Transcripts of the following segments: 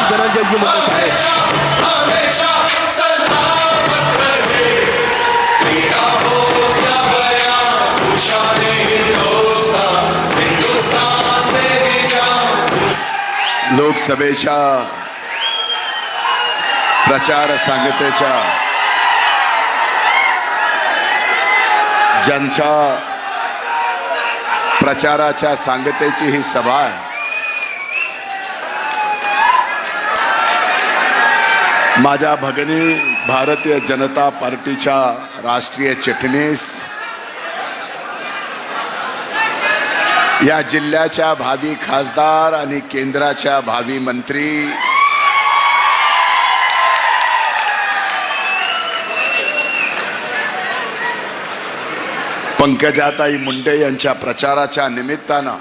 धनंजय जी मुंडे साहेब। लोकसभेच्या प्रचार सांगतेच्या ज्यांच्या प्रचाराच्या सांगतेची ही सभा आहे, माझ्या भगिनी भारतीय जनता पार्टीच्या राष्ट्रीय चिटणीस, या जिल्ह्याच्या भावी खासदार आणि केंद्राच्या भावी मंत्री पंकजाताई मुंडे यांच्या प्रचाराच्या निमित्तानं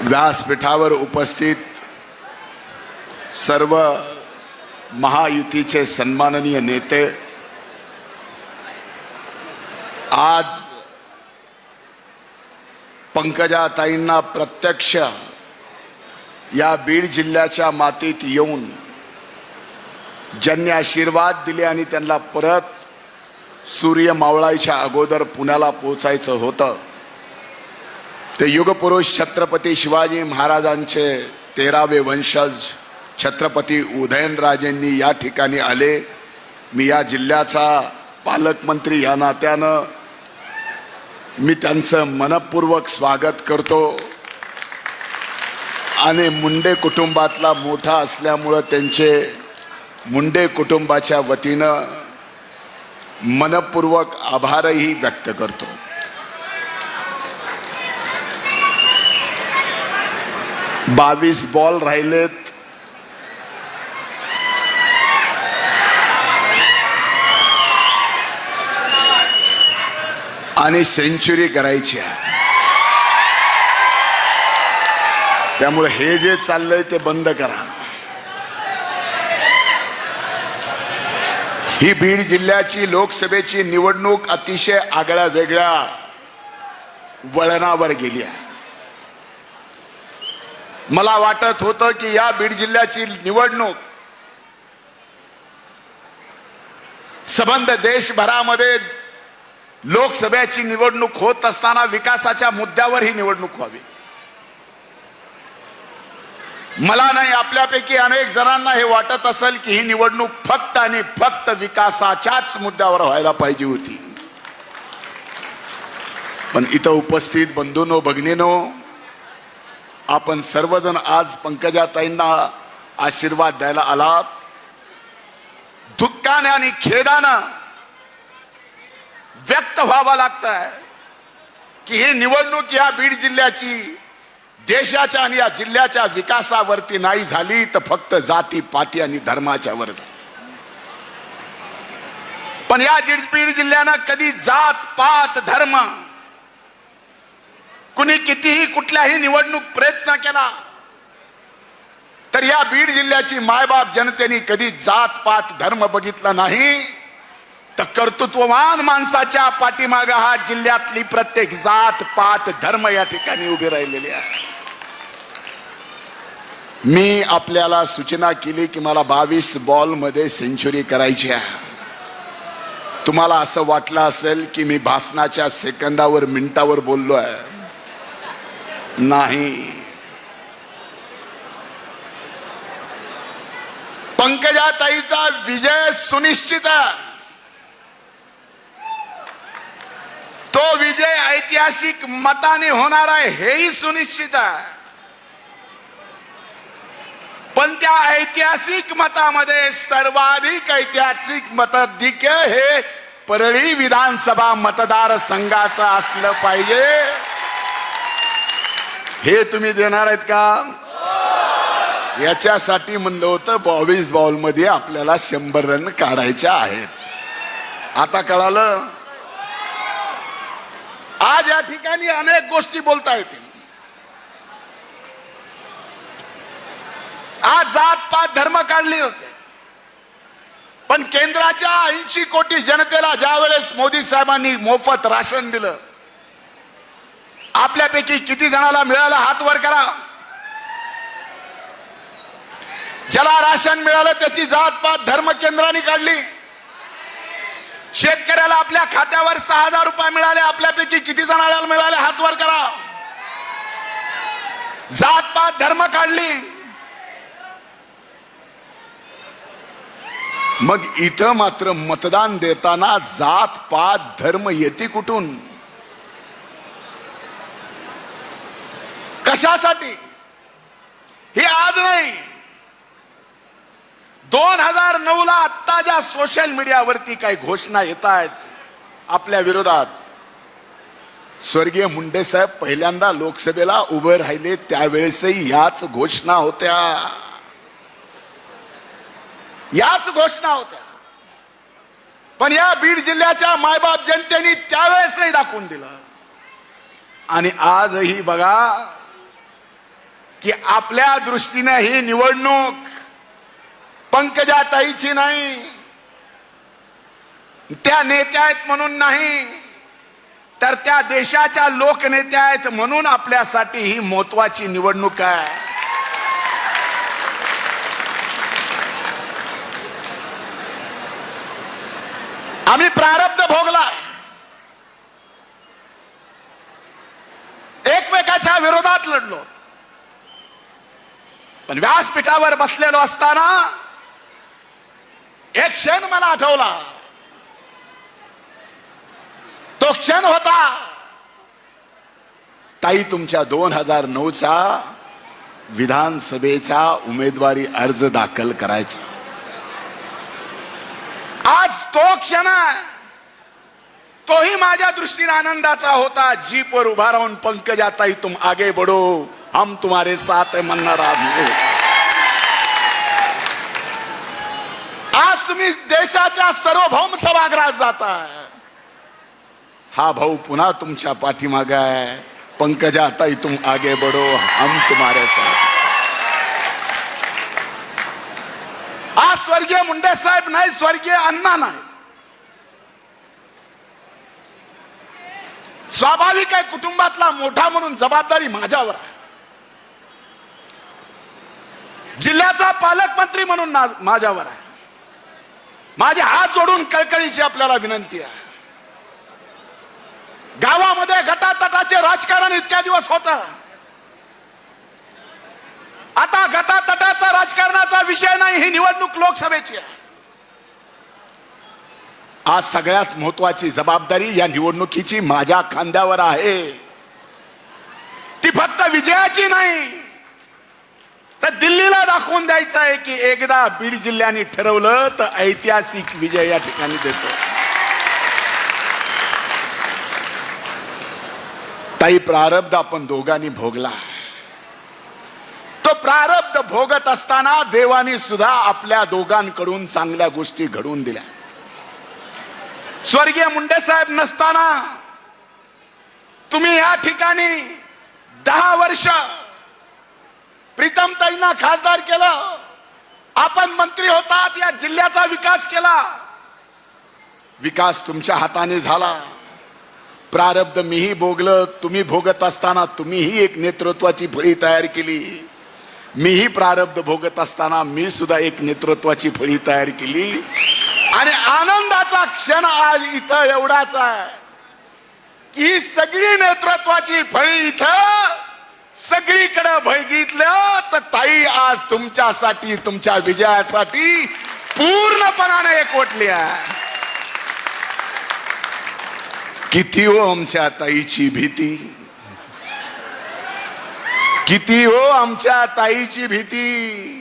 व्यासपीठावर उपस्थित सर्व महायुतीचे सन्माननीय नेते, आज पंकजाताईंना प्रत्यक्ष या बीड जिल्ह्याच्या मातीत येऊन ज्यांनी आशीर्वाद दिले आणि त्यांना परत सूर्य मावळायच्या अगोदर पुण्याला पोचायचं होतं, ते युगपुरुष छत्रपती शिवाजी महाराजांचे 13वे वंशज छत्रपती उदयनराजेंनी या ठिकाणी आले। मी या जिल्ह्याचा पालकमंत्री या नात्यानं मी त्यांचं मनपूर्वक स्वागत करतो आणि मुंडे कुटुंबातला मोठा असल्यामुळं त्यांचे मुंडे कुटुंबाच्या वतीनं मनपूर्वक आभारही व्यक्त करतो। बावीस बॉल राहिलेत, आणि सेंचुरी करायची आहे, त्यामुळे हे जे चाललंय ते बंद करा। ही बीड जिल्ह्याची लोकसभेची निवडणूक अतिशय आगळ्या वेगळ्या वळणावर गेली आहे। मला वाटत होतं की या बीड जिल्ह्याची निवडणूक संबंध देशभरामध्ये लोकसभेची निवडणूक होत असताना विकासाच्या मुद्द्यावर ही निवडणूक व्हावी। मला नाही, आपल्यापैकी अनेक जणांना हे वाटत असेल की ही निवडणूक फक्त आणि फक्त विकासाच्याच मुद्द्यावर व्हायला पाहिजे होती। पण इथं उपस्थित बंधूंनो, भगिनींनो, आपण सर्वजण आज पंकजाताईंना आशीर्वाद द्यायला आलात। दुःखाने आणि खेदानं व्यक्त व्हावं लागतंय की ही निवडणूक या बीड जिल्ह्याची देशाच्या आणि या जिल्ह्याच्या विकासावरती नाही झाली, तर फक्त जाती पाती आणि धर्माच्या वर झाली। पण या बीड जिल्ह्यानं कधी जात पात धर्म कुणी कितीही कुठल्याही निवडणूक प्रयत्न केला तर या बीड जिल्ह्याची मायबाप जनतेने कधी जात पात धर्म बघितला नाही, तर कर्तृत्ववान माणसाच्या पाठीमागे हा जिल्ह्यातली प्रत्येक जात पात धर्म या ठिकाणी उभे राहिलेले आहे। मी आपल्याला सूचना केली की मला 22 बॉल मध्ये सेंचुरी करायची आहे। तुम्हाला असं वाटलं असेल की मी भाषणाच्या सेकंदावर मिनिटावर बोललो आहे, नाही। पंकजाताईचा विजय सुनिश्चित आहे। तो विजय ऐतिहासिक मताने होणार आहे हेही सुनिश्चित आहे। पण त्या ऐतिहासिक मतामध्ये सर्वाधिक ऐतिहासिक मताधिक्य हे परळी विधानसभा मतदारसंघाचं असलं पाहिजे। हे तुम्ही देणार आहेत का? याच्यासाठी म्हणलं होतं 22 बॉल मध्ये आपल्याला 100 रन काढायचे आहेत। आता कळालं? आज या ठिकाणी अनेक गोष्टी बोलता येतील। आज जात पात धर्म काढले होते, पण केंद्राच्या 80 कोटी जनतेला ज्यावेळेस मोदी साहेबांनी मोफत राशन दिलं, आपल्यापैकी किती जणाला मिळालं? हात वर करा। ज्याला राशन मिळालं त्याची जात पात धर्म केंद्राने काढली. शेतकऱ्याला आपल्या खात्यावर 6,000 रुपये मिळाले. आपल्यापैकी किती जणांना मिळाले हात वर करा. जात पात धर्म काढली. मग इथं मात्र मतदान देताना जात पात धर्म येते कुठून? कशासाठी? हे आज नाही, 2009ला आत्ता ज्या सोशल मीडियावरती काही घोषणा येत आहेत आपल्या विरोधात, स्वर्गीय मुंडे साहेब पहिल्यांदा लोकसभेला उभे राहिले त्यावेळेसही याच घोषणा होत्या. याच घोषणा होत्या. पण या बीड जिल्ह्याच्या मायबाप जनतेने त्यावेळेसही दाखवून दिलं. आणि आजही बघा की आपल्या दृष्टीने ही निवडणूक पंकजाताईची नाही, त्या नेत्या आहेत म्हणून नाही, तर त्या देशाच्या लोकनेत्या आहेत म्हणून आपल्यासाठी ही महत्वाची निवडणूक आहे. आम्ही प्रारब्ध भोगला, एकमेकाच्या विरोधात लढलो, पण व्यासपीठावर बसलेलो असताना एक क्षण मला आठवला. तो क्षण होता ताई तुमच्या 2009चा विधानसभेचा उमेदवारी अर्ज दाखल करायचा. आज तो क्षण आहे. तोही माझ्या दृष्टीने आनंदाचा होता. जीप वर उभा राहून पंकजाताई तुम आगे बढ़ो, हम तुम्हारे साथ है म्हणणार आहोत. आज तुम्ही देशाच्या सार्वभौम सभागृहात जाताय. हा भाऊ पुन्हा तुमच्या पाठीमागे आहे. पंकजाताई तुम आगे बढ़ो, हम तुम्हारे साथ. आज स्वर्गीय मुंडे साहेब नाही, स्वर्गीय अण्णा नाही. स्वाभाविक आहे, कुटुंबातला मोठा म्हणून जबाबदारी माझ्यावर आहे. जिल्ह्याचा पालकमंत्री म्हणून माझ्यावर आहे. माझे हात जोडून कळकळीची आपल्याला विनंती आहे. गावामध्ये गटातटाचे राजकारण इतक्या दिवस होतं. आता गटातटाचा राजकारणाचा विषय नाही, ही निवडणूक लोकसभेची आहे. आज सगळ्यात महत्वाची जबाबदारी या निवडणुकीची माझ्या खांद्यावर आहे. ती फक्त विजयाची नाही, तर दिल्लीला दाखवून द्यायचं आहे की एकदा बीड जिल्ह्याने ठरवलं तर ऐतिहासिक विजय या ठिकाणी देतो. ताई प्रारब्ध आपण दोघांनी भोगला. तो प्रारब्ध भोगत असताना देवानी सुद्धा आपल्या दोघांकडून चांगल्या गोष्टी घडवून दिल्या. स्वर्गीय मुंडे साहेब नसताना तुम्ही या ठिकाणी 10 वर्ष प्रीतमताईंना खासदार केलं. आपण मंत्री होतात, या जिल्ह्याचा विकास केला. विकास तुमच्या हाताने झाला. प्रारब्ध मीही भोगलं. तुम्ही भोगत असताना तुम्हीही एक नेतृत्वाची फळी तयार केली. मीही प्रारब्ध भोगत असताना मी सुद्धा एक नेतृत्वाची फळी तयार केली. आणि आनंदाचा क्षण आज इथं एवढाच आहे की ही सगळी नेतृत्वाची फळी इथं सगळीकडे बघितलं तर ताई आज तुमच्यासाठी, तुमच्या विजयासाठी पूर्णपणाने एकवटली आहे. किती हो आमच्या ताईची भीती, किती हो आमच्या ताईची भीती.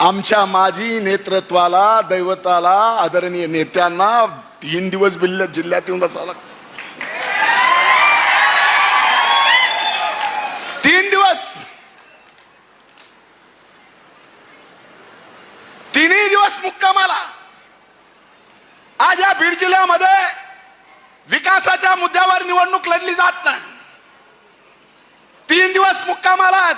आमच्या माजी नेतृत्वाला, दैवताला, आदरणीय नेत्यांना 3 दिवस जिल्ह्यात येऊन बसावं लागतं. 3 दिवस, 3 दिवस मुक्कामाला. आज या बीड जिल्ह्यामध्ये विकासाच्या मुद्द्यावर निवडणूक लढली जात नाही. 3 दिवस मुक्कामाला.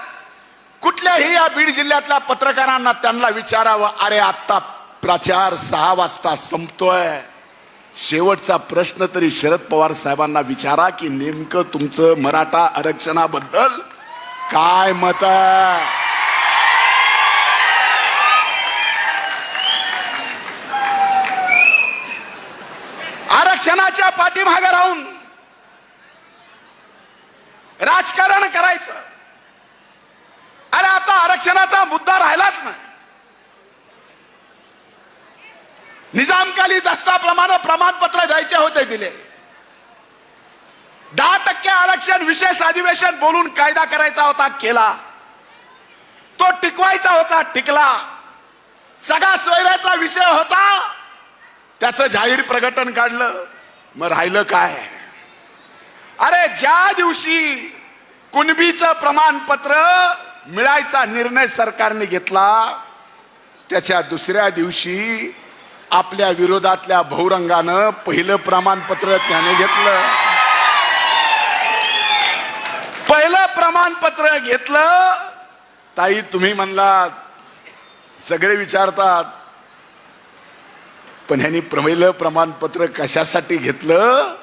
कुठल्याही या बीड जिल्ह्यातल्या पत्रकारांना त्यांना विचारावं, अरे आता प्रचार 6 वाजता संपतोय, शेवटचा प्रश्न तरी शरद पवार साहेबांना विचारा की नेमकं तुमचं मराठा आरक्षणाबद्दल काय मत आहे. आरक्षणाच्या पाठीमागे राहून राजकारण करायचं. अरे आता आरक्षणाचा मुद्दा राहिलाच नाही. निजामकाली दस्ताप्रमाणे प्रमाणपत्र द्यायचे होते, दिले. 10% आरक्षण विशेष अधिवेशन बोलून कायदा करायचा होता, केला. तो टिकवायचा होता, टिकला. सगळा सोयऱ्याचा विषय होता, त्याचं जाहीर प्रकटन काढलं. मग राहिलं काय? अरे ज्या दिवशी कुणबीचं प्रमाणपत्र मिळायचा निर्णय सरकारने घेतला, त्याच्या दुसऱ्या दिवशी आपल्या विरोधातल्या बहुरंगानं पहिलं प्रमाणपत्र त्याने घेतलं. पहिलं प्रमाणपत्र घेतलं. ताई तुम्ही म्हणला सगळे विचारतात, पण ह्यांनी पहिलं प्रमाणपत्र कशासाठी घेतलं?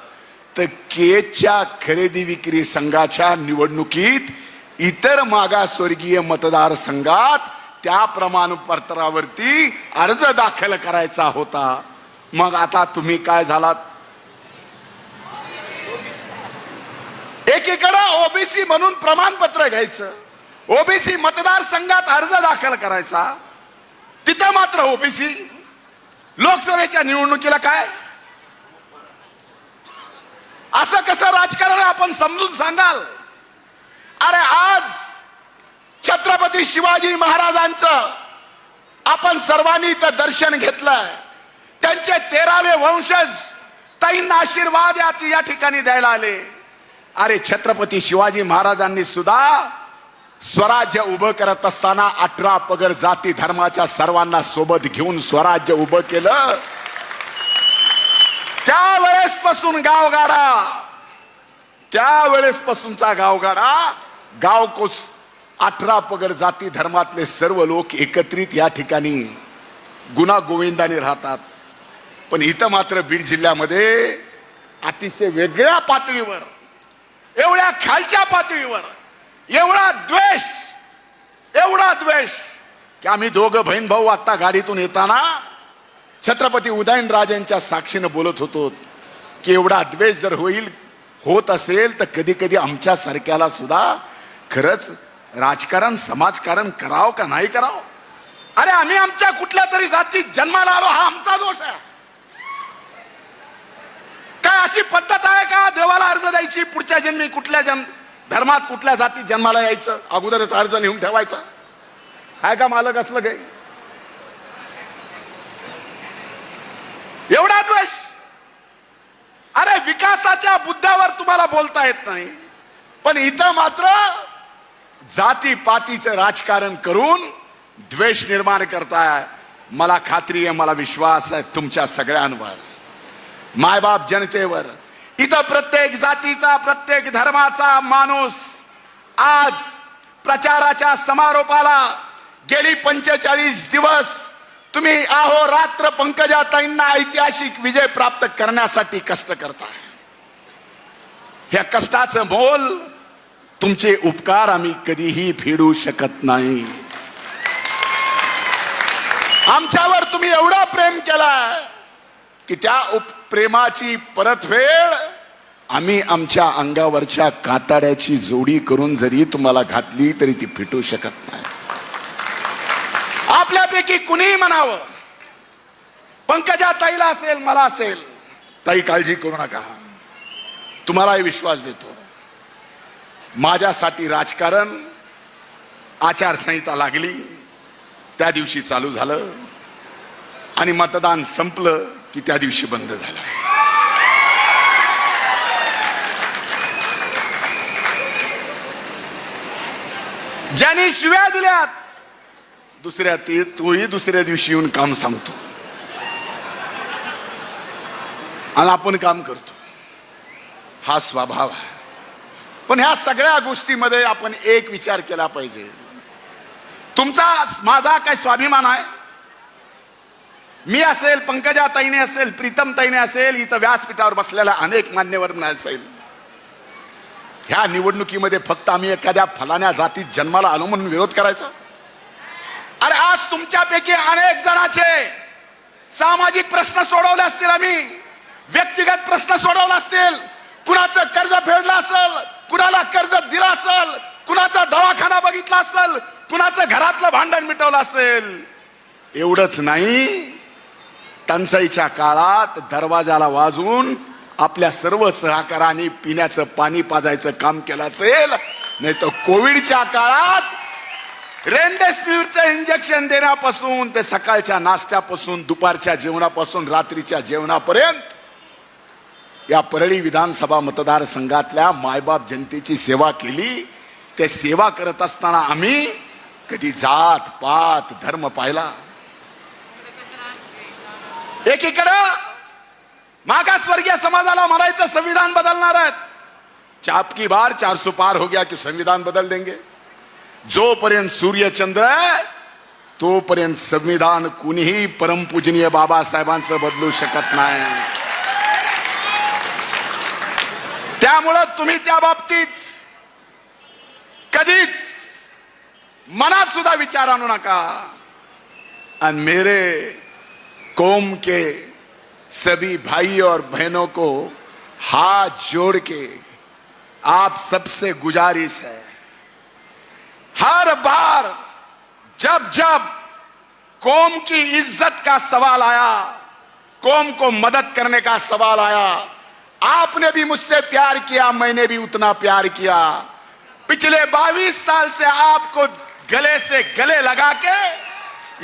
तर केजच्या खरेदी विक्री संघाच्या निवडणुकीत इतर मागासवर्गीय मतदारसंघात त्या प्रमाणपत्रावरती अर्ज दाखल करायचा होता. मग आता तुम्ही काय झालात? एकीकडे ओबीसी म्हणून प्रमाणपत्र घ्यायचं, ओबीसी मतदारसंघात अर्ज दाखल करायचा, तिथं मात्र ओबीसी. लोकसभेच्या निवडणुकीला काय? असं कसं राजकारण आपण समजून सांगाल? अरे आज छत्रपती शिवाजी महाराजांचं आपण सर्वांनी इथं दर्शन घेतलंय. त्यांचे 13वे वंशज ताईंना आशीर्वाद या ठिकाणी द्यायला आले. अरे छत्रपती शिवाजी महाराजांनी सुद्धा स्वराज्य उभं करत असताना 18 पगड जाती धर्माच्या सर्वांना सोबत घेऊन स्वराज्य उभं केलं. त्यावेळेसपासून गावगाडा, त्यावेळेसपासूनचा गावगाडा, गावकोस 18 पगड जाती धर्मातले सर्व लोक एकत्रित या ठिकाणी गुणा गोविंदाने राहतात. पण इथं मात्र बीड जिल्ह्यामध्ये अतिशय वेगळ्या पातळीवर, एवढ्या खालच्या पातळीवर एवढा द्वेष की आम्ही दोघं बहीण भाऊ आता गाडीतून येताना छत्रपती उदयनराजेंच्या साक्षीनं बोलत होतो की एवढा द्वेष जर होत असेल तर कधी कधी आमच्या सारख्याला सुद्धा खरंच राजकारण समाजकारण करावं का नाही करावं? अरे आम्ही आमच्या कुठल्या तरी जातीत जन्माला आलो, हा आमचा दोष आहे. काय अशी पद्धत आहे का देवाला अर्ज द्यायची, पुढच्या जन्मी कुठल्या धर्मात कुठल्या जातीत जन्माला यायचं, अगोदरच अर्ज लिहून ठेवायचा? आहे का मालक असलं काही? एवढा द्वेष? अरे विकासाच्या मुद्द्यावर तुम्हाला बोलता येत नाही, पण इथं मात्र जाती पातीचं राजकारण करून द्वेष निर्माण करताय. मला खात्री आहे, मला विश्वास आहे तुमच्या सगळ्यांवर, मायबाप जनतेवर. इथं प्रत्येक जातीचा, प्रत्येक धर्माचा माणूस आज प्रचाराच्या समारोपाला गेली 45 दिवस तुम्ही अहोरात्र पंकजाताईंना ऐतिहासिक विजय प्राप्त करण्यासाठी कष्ट करताय. ह्या कष्टाचं मोल तुमचे उपकार आम्ही कधीही फेडू शकत नाही. आमच्यावर तुम्ही एवढं प्रेम केलंय की त्या प्रेमाची परतफेड आम्ही आमच्या अंगावरच्या कातड्याची जोडी करून जरी तुम्हाला घातली तरी ती फिटू शकत नाही. आपल्यापैकी कुणीही म्हणावं, पंकजा ताईला असेल, मला असेल, ताई काळजी करू नका, तुम्हालाही विश्वास देतो. माझ्यासाठी राजकारण आचारसंहिता लागली त्या दिवशी चालू झालं आणि मतदान संपलं की त्या दिवशी बंद झालं. ज्यांनी शिव्या दिल्यात तोही दुसऱ्या दिवशी येऊन काम सांगतो आणि आपण काम करतो. हा स्वभाव आहे. पण ह्या सगळ्या गोष्टीमध्ये आपण एक विचार केला पाहिजे. तुमचा माझा काय स्वाभिमान आहे? मी असेल, पंकजा ताईने असेल, प्रीतम ताईने असेल, इथं व्यासपीठावर बसलेला अनेक मान्यवर असेल, ह्या निवडणुकीमध्ये फक्त आम्ही एखाद्या फलाण्या जातीत जन्माला आलो म्हणून विरोध करायचा? अरे आज तुमच्यापैकी अनेक जणांचे सामाजिक प्रश्न सोडवले असतील, आम्ही व्यक्तिगत प्रश्न सोडवला असतील, कुणाचं कर्ज फेडलं असेल, कुणाला कर्ज दिलं असेल, कुणाचा दवाखाना बघितला असेल, कुणाचं घरातलं भांडण मिटवलं असेल. एवढंच नाही, टंचाईच्या काळात दरवाजाला वाजून आपल्या सर्व सहकारांनी पिण्याचं पाणी पाजायचं काम केलं असेल. नाही तर कोविडच्या काळात रेमडेसिवीरचं इंजेक्शन देण्यापासून ते सकाळच्या नाश्त्यापासून दुपारच्या जेवणापासून रात्रीच्या जेवणापर्यंत या परळी विधानसभा मतदारसंघातल्या मायबाप जनतेची सेवा केली. ते सेवा करत असताना आम्ही कधी जात पात धर्म पाहिला. एकीकडं मागासवर्गीय समाजाला म्हणायचं संविधान बदलणार आहेत. चाप की बार 400 पार हो गया कि संविधान बदल देंगे. जोपर्यंत सूर्यचंद्र आहे तोपर्यंत संविधान कुणीही परमपूजनीय बाबासाहेबांचं बदलू शकत नाही. त्यामुळं तुम्ही त्या बाबतीत कधीच मनात सुद्धा विचार आणू नका. आणि मेरे कौम के सभी भाई और बहनों को हाथ जोड़ के आप सबसे गुजारिश है, हर बार जब जब कौम की इज्जत का सवाल आया, कौम को मदद करने का सवाल आया, आपने भी मुझसे प्यार किया, मैंने भी उतना प्यार किया. पिछले 22 साल से आपको गले से गले लगा के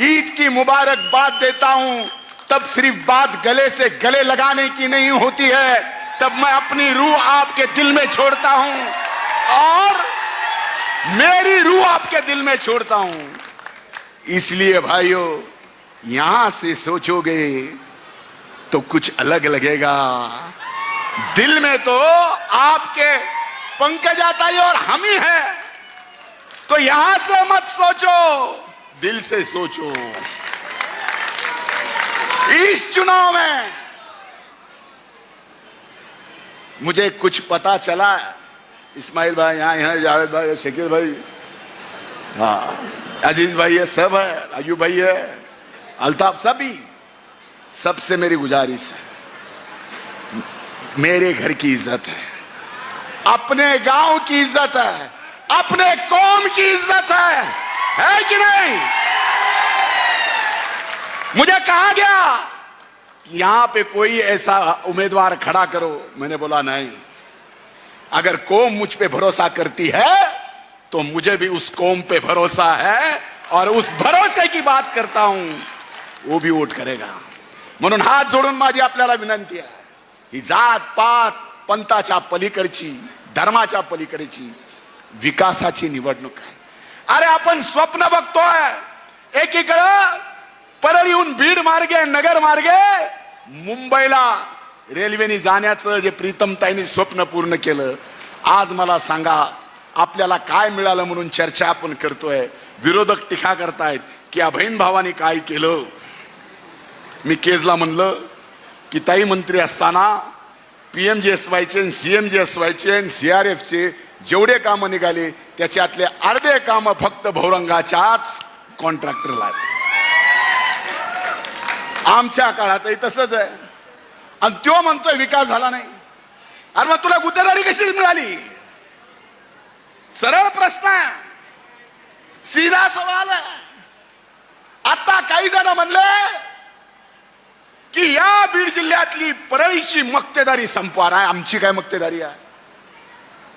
ईद की मुबारकबाद देता हूं. तब सिर्फ बात गले से गले लगाने की नहीं होती है, तब मैं अपनी रूह आपके दिल में छोड़ता हूं और मेरी रूह आपके दिल में छोड़ता हूं. इसलिए भाइयों, यहां से सोचोगे तो कुछ अलग लगेगा, दिल में तो आपके पंकजाताई और हम ही है. तो यहां से मत सोचो, दिल से सोचो. इस चुनाव में मुझे कुछ पता चला. इस्माइल भाई यहाँ हैं, जावेद भाई, शकील भाई, हाँ, अजीज भाई है, सब है, अयूब भाई है, अल्ताफ, सभी. सबसे मेरी गुजारिश है, मेरे घर की इज्जत है, अपने गांव की इज्जत है, अपने कौम की इज्जत है कि नहीं? मुझे कहा गया कि यहां पे कोई ऐसा उम्मीदवार खड़ा करो. मैंने बोला नहीं, अगर कौम मुझ पे भरोसा करती है तो मुझे भी उस कौम पे भरोसा है और उस भरोसे की बात करता हूं, वो भी वोट करेगा. म्हणून हात जोडून माझी आपल्याला विनंती आहे, ही जात पात पंथाच्या पलीकडची, धर्माच्या पलीकडची विकासाची निवडणूक आहे. अरे आपण स्वप्न बघतोय, एकीकडे परळीहून बीड मार्गे, नगर मार्गे मुंबईला रेल्वेने जाण्याचं जे प्रीतमताईंनी स्वप्न पूर्ण केलं. आज मला सांगा, आपल्याला काय मिळालं म्हणून चर्चा आपण करतोय. विरोधक टीका करतायत की या बहीण भावाने काय केलं. मी केजला म्हणलं की ताई मंत्री असताना PMGSYचे, CMGSYचे, CRFचे जेवढे कामं निघाले त्याच्यातले अर्धे कामं फक्त भौरंगाच्याच कॉन्ट्रॅक्टरला आहेत. आमच्या काळातही तसंच आहे. आणि तो म्हणतोय विकास झाला नाही. अरे मग तुला गुत्तेदारी कशी मिळाली? सरळ प्रश्न आहे, सीधा सवाल आहे. आता काही जण म्हणले की या बीड जिल्ह्यातली परळीची मक्तेदारी संपवार आहे. आमची काय मक्तेदारी आहे?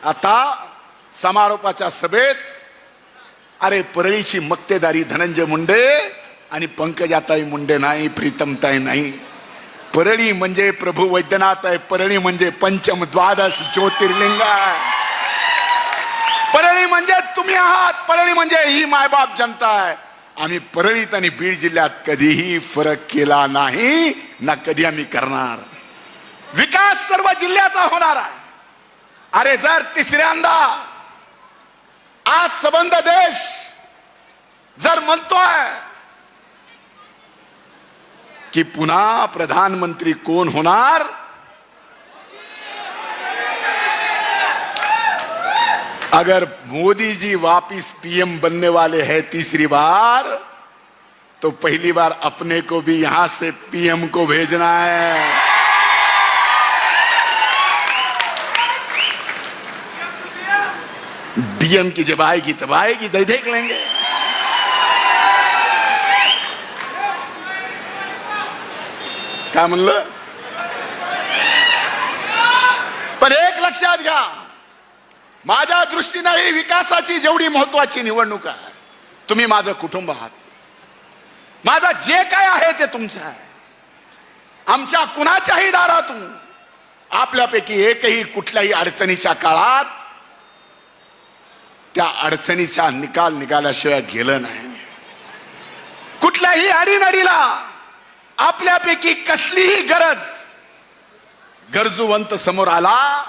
आता समारोपाच्या सभेत अरे परळीची मक्तेदारी धनंजय मुंडे आणि पंकजाताई मुंडे नाही, प्रीतमताई नाही. परळी म्हणजे प्रभू वैद्यनाथ आहे. परळी म्हणजे पंचम द्वादश ज्योतिर्लिंग आहे. परळी म्हणजे तुम्ही आहात. परळी म्हणजे ही मायबाप जनता आहे. आम्ही परळीत आणि बीड जिल्ह्यात कधीही फरक केला नाही, ना कधी आम्ही करणार. विकास सर्व जिल्ह्याचा होणार आहे. अरे जर तिसऱ्यांदा आज संबंध देश जर म्हणतोय कि पुन्हा प्रधानमंत्री कोण होणार, अगर मोदी जी वापिस PM बनने वाले हैं तीसरी बार, तो पहली बार अपने को भी यहां से PM को भेजना है. ईवीएम की जब आएगी तब आएगी, देख लेंगे। काय म्हणलं? पण एक लक्षात घ्या, माझ्या दृष्टीने ही विकासाची जेवढी महत्वाची निवडणूक आहे, तुम्ही माझं कुटुंब आहात, माझं जे काय आहे ते तुमचं आहे. आमच्या कुणाच्याही दारातून आपल्यापैकी एकही कुठल्याही अडचणीच्या काळात त्या अडचणीचा निकाल निघाल्याशिवाय गेलं नाही. कुठल्याही अडीनडीला आपल्यापैकी कसलीही गरजूवंत समोर आला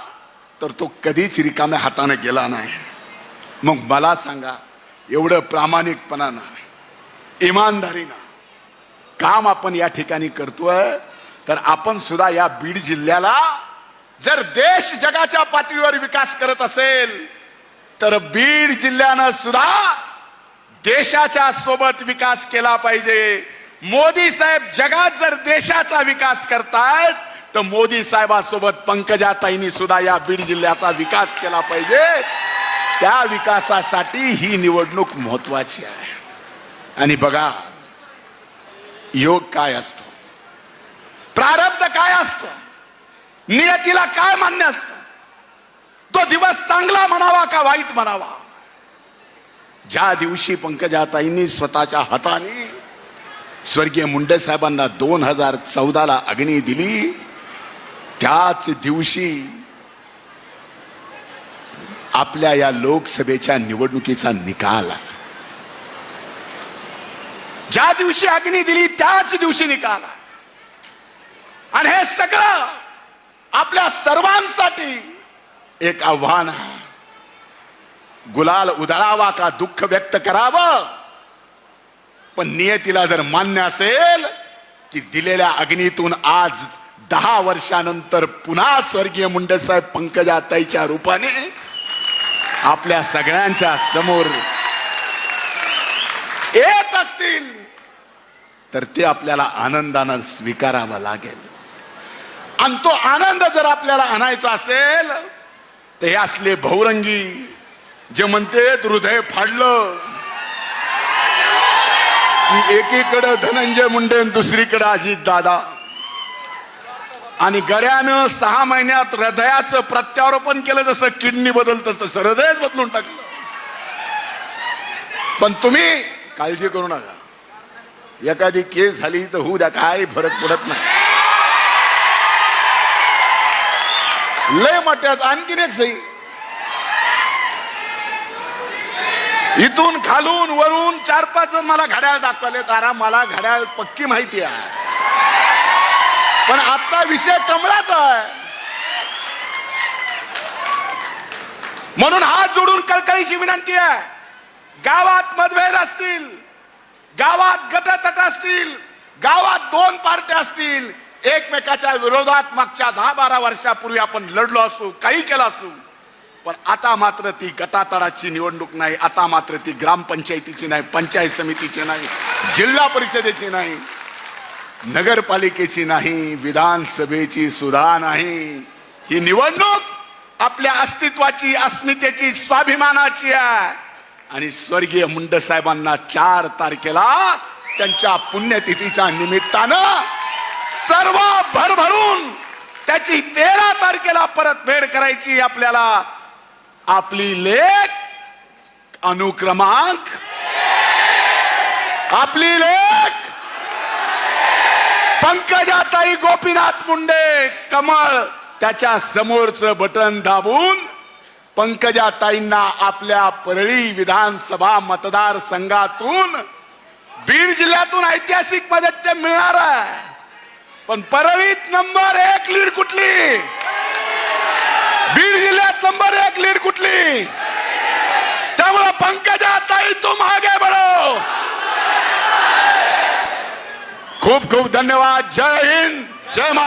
तर तो कधीच रिकाम्या हाताने गेला नाही. मग मला सांगा, एवढं प्रामाणिकपणानं, इमानदारीनं काम आपण या ठिकाणी करतोय, तर आपण सुद्धा या बीड जिल्ह्याला जर देश जगाच्या पातळीवर विकास करत असेल तर बीड जिल्ह्यानं सुद्धा देशाच्या सोबत विकास केला पाहिजे. मोदी साहेब जगात जर देशाचा विकास करतायत तर मोदी साहेबांसोबत पंकजाताईंनी सुद्धा या बीड जिल्ह्याचा विकास केला पाहिजे. त्या विकासासाठी ही निवडणूक महत्वाची आहे. आणि बघा, योग काय असतो, प्रारब्ध काय असतं, नियतीला काय मान्य असतं, तो दिवस चांगला म्हणावा का वाईट म्हणावा. ज्या दिवशी पंकजाताईंनी स्वतःच्या हाताने स्वर्गीय मुंडे साहेबांना 2014ला अग्नी दिली, त्याच दिवशी आपल्या या लोकसभेच्या निवडणुकीचा निकाल, ज्या दिवशी अग्नी दिली त्याच दिवशी निकाल. आणि हे सगळं आपल्या सर्वांसाठी एक आव्हान आहे. गुलाल उधळावा का दुःख व्यक्त करावं, पण नियतीला जर मान्य असेल की दिलेल्या अग्नीतून आज 10 वर्षानंतर पुन्हा स्वर्गीय मुंडेसाहेब पंकजाताईच्या रूपाने आपल्या सगळ्यांच्या समोर येत असतील तर ते आपल्याला आनंदानं स्वीकारावं लागेल. आणि तो आनंद जर आपल्याला आणायचा असेल तर हे असले बहुरंगी जे म्हणते हृदय फाडलं की एकीकडे धनंजय मुंडे, दुसरीकडे अजित दादा, आणि गड्यानं 6 महिन्यात हृदयाचं प्रत्यारोपण केलं. जसं किडनी बदलतं तसं हृदयच बदलून टाकलं. पण तुम्ही काळजी करू नका, एखादी केस झाली तर होऊ द्या, काय फरक पडत नाही. लय मोठ्यात आणखीन एक सही, इथून खालून वरून 4-5 जण मला घड्याळ दाखवले. तारा, मला घड्याळ पक्की माहिती आहे, पण आता विषय कमळाचा आहे. म्हणून हात जोडून कळकळीची विनंती आहे, गावात मतभेद असतील, गावात गटतट असतील, गावात 2 पार्ट्या असतील, एकमेकाच्या विरोधात मागच्या 10-12 वर्षापूर्वी आपण लढलो असू, काही केलं असू, पण आता मात्र ती गटातडाची निवडणूक नाही. आता मात्र ती ग्रामपंचायतीची नाही, पंचायत समितीची नाही, जिल्हा परिषदेची नाही, नगरपालिकेची नाही, विधानसभेची सुद्धा नाही. ही निवडणूक आपल्या अस्तित्वाची, अस्मितेची, स्वाभिमानाची आहे. आणि स्वर्गीय मुंडे साहेबांना 4 तारखेला त्यांच्या पुण्यतिथीच्या निमित्तानं सर्व भरभरून त्याची 13 तारखेला परतफेड करायची. आपल्याला आपली लेख अनुक्रमांक, आपली लेख पंकजाताई गोपीनाथ मुंडे, कमळ, त्याच्या समोरचं बटन दाबून पंकजाताईंना आपल्या परळी विधानसभा मतदारसंघातून, बीड जिल्ह्यातून ऐतिहासिक मदत ते मिळणार आहे. पण परळीत नंबर 1 लीड कुठली, बीड जिल्ह्यात नंबर 1 लीड कुठली. त्यामुळे पंकजाताई तुम आगे बढ़ो. खूप खूप धन्यवाद. जय हिंद, जय महाराष्ट्र.